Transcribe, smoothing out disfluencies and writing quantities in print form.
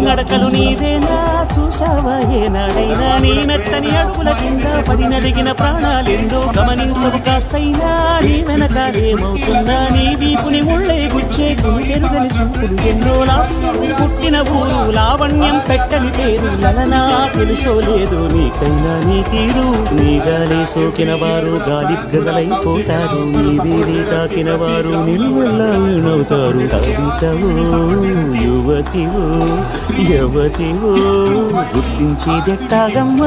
నడకలు నీవేనా చూసావా ఏనాడైనా నీ మెత్తని అడుగుల కింద పడినదిగిన ప్రాణాలెందో గమనించవు కాస్తైనా నీ వెనకాలేమవుతుందా నీ వీపుని ముళ్ళే గుచ్చే గుండెరుగని చూపులు ఎన్నో లాస్యం పుట్టిన ఊరు లావణ్యం పెట్టని పేరు లలనా తెలుసో లేదో నీకైనా నీ తీరు నీ గాలి సోకిన వారు గాలి గజలైపోతారు నీ వీరి తాకిన వారు నిలువెల్లా వీణవుతారు కవితవో యువతివో యువతివో గుర్తించేదెట్టాగమ్మ